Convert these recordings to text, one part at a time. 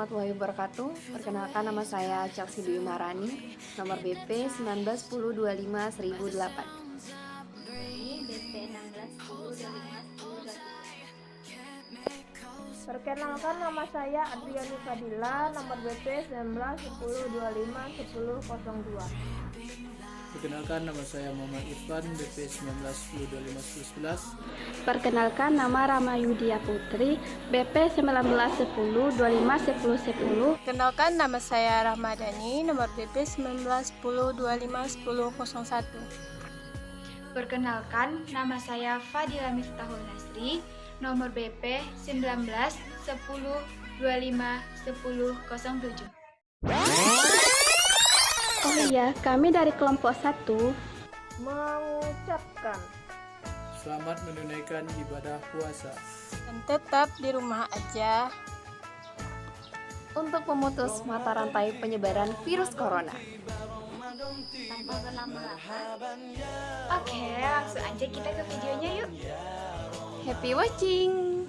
warahmatullahi wabarakatuh. Perkenalkan, nama saya Chelsea Dwi Marani, nomor BP 1910251008. BP 1610251028. Perkenalkan, nama saya Adriani Fadila, nomor BP 1910251002. Perkenalkan, nama saya Muhammad Irfan, BP 19102511. Perkenalkan, nama Rama Yudia Putri, BP 1910251010. Perkenalkan, nama saya Rahmadani, nomor BP 1910251001. Perkenalkan, nama saya Fadila Miftahul Nasri, nomor BP 1910251007. Oh iya, kami dari kelompok 1 Mengucapkan Selamat menunaikan ibadah puasa. Dan tetap di rumah aja. Untuk memutus mata rantai penyebaran virus corona. Tanpa berlama-lama. Oke, langsung aja kita ke videonya yuk. Happy watching!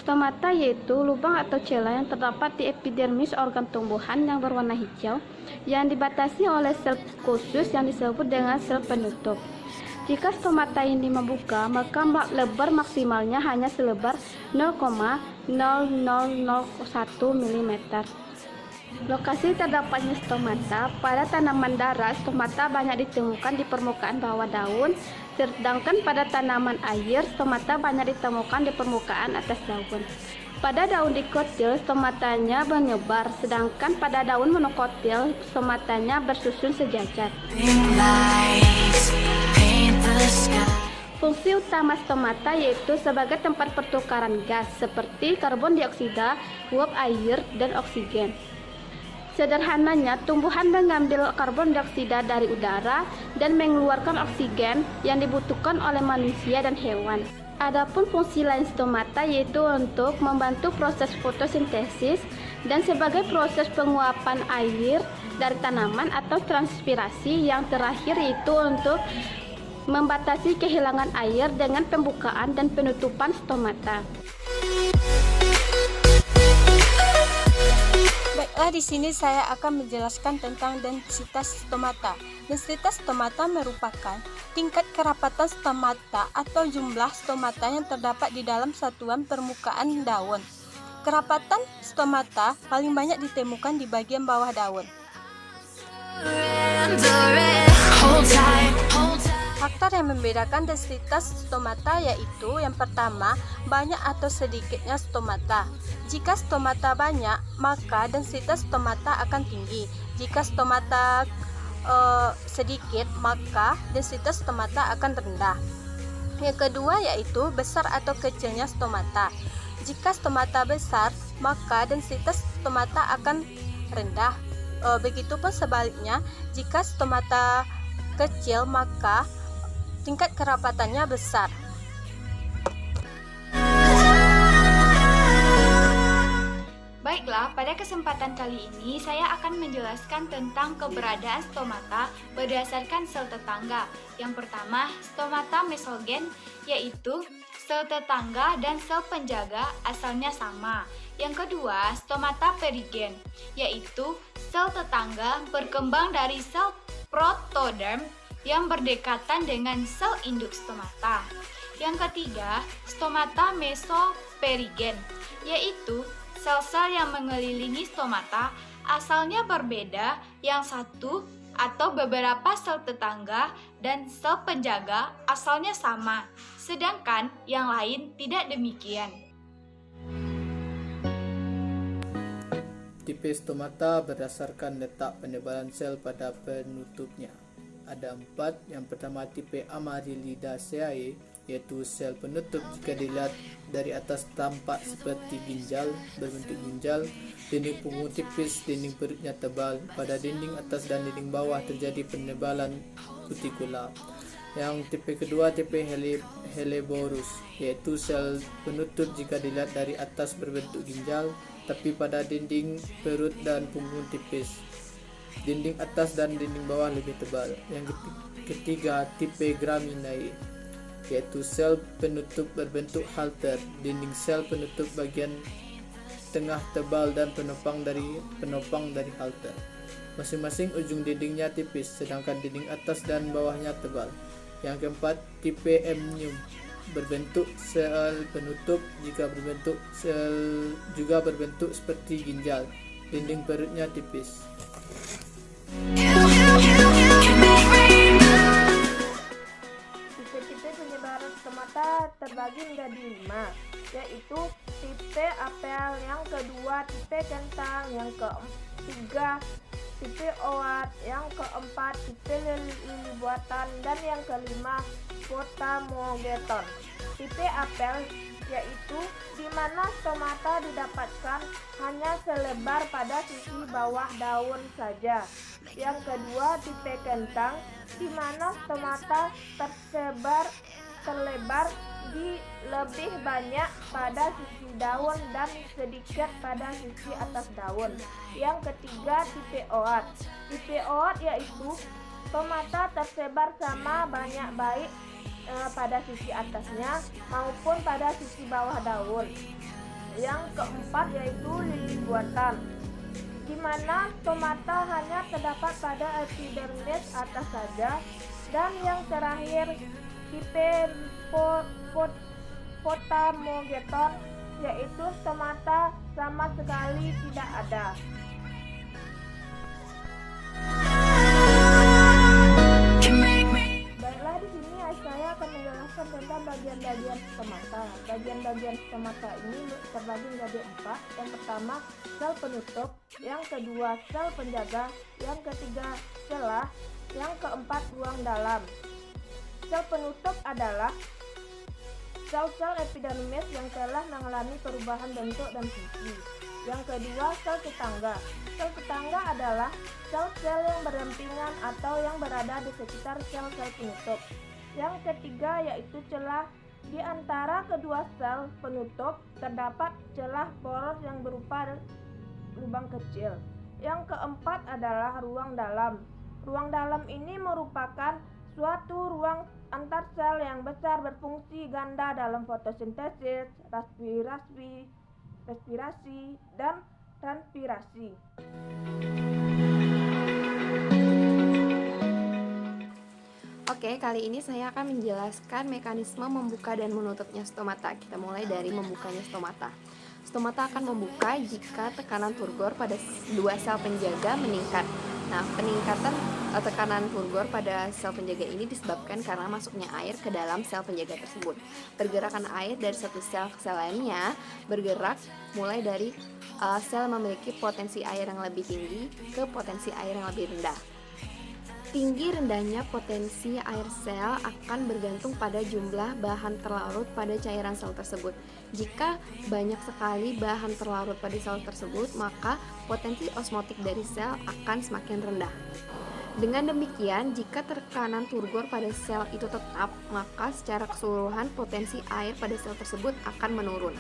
Stomata yaitu lubang atau celah yang terdapat di epidermis organ tumbuhan yang berwarna hijau yang dibatasi oleh sel khusus yang disebut dengan sel penutup. Jika stomata ini membuka, maka lebar maksimalnya hanya selebar 0,0001 mm. Lokasi terdapatnya stomata pada tanaman dara, stomata banyak ditemukan di permukaan bawah daun, sedangkan pada tanaman air, stomata banyak ditemukan di permukaan atas daun. Pada daun dikotil, stomatanya menyebar, sedangkan pada daun monokotil, stomatanya bersusun sejajar. Fungsi utama stomata yaitu sebagai tempat pertukaran gas seperti karbon dioksida, uap air, dan oksigen. Sederhananya, tumbuhan mengambil karbon dioksida dari udara dan mengeluarkan oksigen yang dibutuhkan oleh manusia dan hewan. Adapun fungsi lain stomata yaitu untuk membantu proses fotosintesis dan sebagai proses penguapan air dari tanaman atau transpirasi. Yang terakhir yaitu untuk membatasi kehilangan air dengan pembukaan dan penutupan stomata. Baiklah, di sini saya akan menjelaskan tentang densitas stomata. Densitas stomata merupakan tingkat kerapatan stomata atau jumlah stomata yang terdapat di dalam satuan permukaan daun. Kerapatan stomata paling banyak ditemukan di bagian bawah daun. Faktor yang membedakan densitas stomata yaitu yang pertama, banyak atau sedikitnya stomata. Jika stomata banyak, maka densitas stomata akan tinggi. Jika stomata sedikit, maka densitas stomata akan rendah. Yang kedua yaitu besar atau kecilnya stomata. Jika stomata besar, maka densitas stomata akan rendah. Begitupun sebaliknya, jika stomata kecil, maka tingkat kerapatannya besar. Baiklah, pada kesempatan kali ini saya akan menjelaskan tentang keberadaan stomata berdasarkan sel tetangga. Yang pertama, stomata mesogen, yaitu sel tetangga dan sel penjaga asalnya sama. Yang kedua, stomata perigen, yaitu sel tetangga berkembang dari sel protoderm yang berdekatan dengan sel induk stomata. Yang ketiga, stomata mesoperigen, yaitu sel-sel yang mengelilingi stomata asalnya berbeda, yang satu atau beberapa sel tetangga dan sel penjaga asalnya sama, sedangkan yang lain tidak demikian. Tipe stomata berdasarkan letak penebalan sel pada penutupnya. Ada 4. Yang pertama, tipe Amaryllidaceae, yaitu sel penutup jika dilihat dari atas tampak seperti ginjal, berbentuk ginjal, dinding punggung tipis, dinding perutnya tebal, pada dinding atas dan dinding bawah terjadi penebalan kutikula. Yang tipe kedua, tipe Helleborus, yaitu sel penutup jika dilihat dari atas berbentuk ginjal, tapi pada dinding perut dan punggung tipis. Dinding atas dan dinding bawah lebih tebal. Yang ketiga, tipe Graminae, yaitu sel penutup berbentuk halter. Dinding sel penutup bagian tengah tebal dan penopang dari halter. Masing-masing ujung dindingnya tipis, sedangkan dinding atas dan bawahnya tebal. Yang keempat, tipe Amnium, berbentuk sel penutup juga berbentuk seperti ginjal. Dinding perutnya tipis. Tipe-tipe penyebaran stomata terbagi menjadi 5, yaitu tipe apel, yang kedua tipe kentang, yang ketiga tipe oat, yang keempat tipe lili buatan, dan yang kelima potamogeton. Tipe apel yaitu di mana stomata didapatkan hanya selebar pada sisi bawah daun saja. Yang kedua tipe kentang, di mana stomata terlebar di lebih banyak pada sisi daun dan sedikit pada sisi atas daun. Yang ketiga tipe oat. Tipe oat yaitu stomata tersebar sama banyak baik pada sisi atasnya maupun pada sisi bawah daun. Yang keempat yaitu lili buatan, di mana stomata hanya terdapat pada epidermis atas saja. Dan yang terakhir tipe potamogeton, yaitu stomata sama sekali tidak ada. Baiklah, di sini saya akan menjelaskan tentang bagian-bagian stomata. Bagian-bagian stomata ini terbagi menjadi 4. Yang pertama, sel penutup. Yang kedua, sel penjaga. Yang ketiga, celah. Yang keempat, ruang dalam. Sel penutup adalah sel-sel epidermis yang telah mengalami perubahan bentuk dan fungsi. Yang kedua, sel tetangga. Sel tetangga adalah sel-sel yang berdampingan atau yang berada di sekitar sel-sel penutup. Yang ketiga yaitu celah. Di antara kedua sel penutup terdapat celah poros yang berupa lubang kecil. Yang keempat adalah ruang dalam. Ruang dalam ini merupakan suatu ruang antar sel yang besar berfungsi ganda dalam fotosintesis, respirasi, dan transpirasi. Oke, kali ini saya akan menjelaskan mekanisme membuka dan menutupnya stomata. Kita mulai dari membukanya stomata. Stomata akan membuka jika tekanan turgor pada dua sel penjaga meningkat. Nah, peningkatan tekanan turgor pada sel penjaga ini disebabkan karena masuknya air ke dalam sel penjaga tersebut. Pergerakan air dari satu sel ke sel lainnya bergerak mulai dari sel memiliki potensi air yang lebih tinggi ke potensi air yang lebih rendah. Tinggi rendahnya potensi air sel akan bergantung pada jumlah bahan terlarut pada cairan sel tersebut. Jika banyak sekali bahan terlarut pada sel tersebut, maka potensi osmotik dari sel akan semakin rendah. Dengan demikian, jika tekanan turgor pada sel itu tetap, maka secara keseluruhan potensi air pada sel tersebut akan menurun.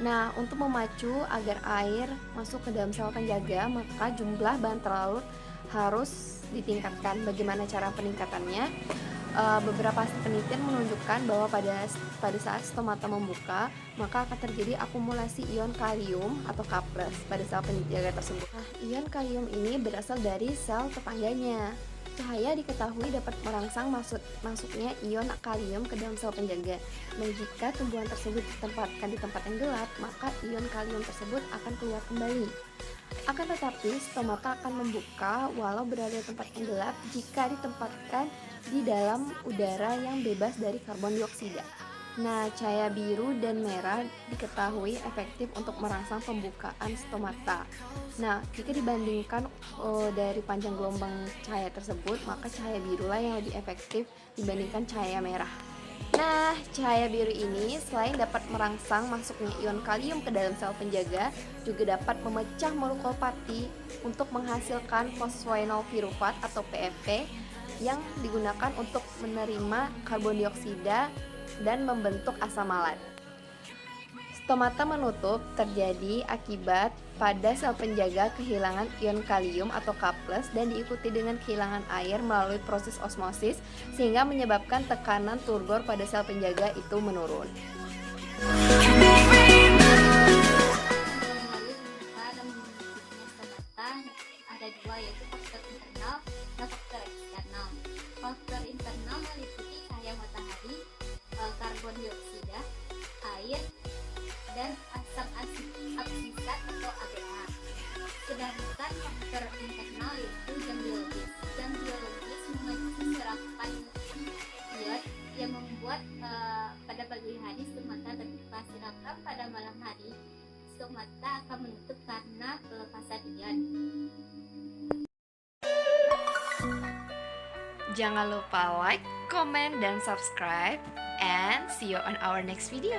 Nah, untuk memacu agar air masuk ke dalam sel penjaga, maka jumlah bahan terlarut harus ditingkatkan. Bagaimana cara peningkatannya? Beberapa penelitian menunjukkan bahwa pada saat stomata membuka, maka akan terjadi akumulasi ion kalium atau K+ pada sel penjaga tersebut. Nah, ion kalium ini berasal dari sel tetangganya. Cahaya diketahui dapat merangsang masuknya ion kalium ke dalam sel penjaga. Nah, jika tumbuhan tersebut ditempatkan di tempat yang gelap, maka ion kalium tersebut akan keluar kembali. Akan tetapi, stomata akan membuka walau berada di tempat yang gelap jika ditempatkan di dalam udara yang bebas dari karbon dioksida. Nah, cahaya biru dan merah diketahui efektif untuk merangsang pembukaan stomata. Nah, jika dibandingkan dari panjang gelombang cahaya tersebut, maka cahaya birulah yang lebih efektif dibandingkan cahaya merah. Nah, cahaya biru ini selain dapat merangsang masuknya ion kalium ke dalam sel penjaga, juga dapat memecah molekul pati untuk menghasilkan fosfoenol pirufat atau PFP yang digunakan untuk menerima karbon dioksida dan membentuk asam malat. Stomata menutup terjadi akibat pada sel penjaga kehilangan ion kalium atau K+ dan diikuti dengan kehilangan air melalui proses osmosis sehingga menyebabkan tekanan turgor pada sel penjaga itu menurun. Ada dua, yaitu faktor internal dan faktor eksternal. Faktor internal meliputi cahaya matahari, karbon dioksida, air, dan asam absisat atau ABA. Sedangkan faktor internal yaitu jam biologis. Jam biologis memacu serapan ion yang membuat pada pagi hari stomata terbuka, sedangkan pada malam hari stomata akan menutup karena pelepasan ion. Jangan lupa like, comment, dan subscribe, and see you on our next video.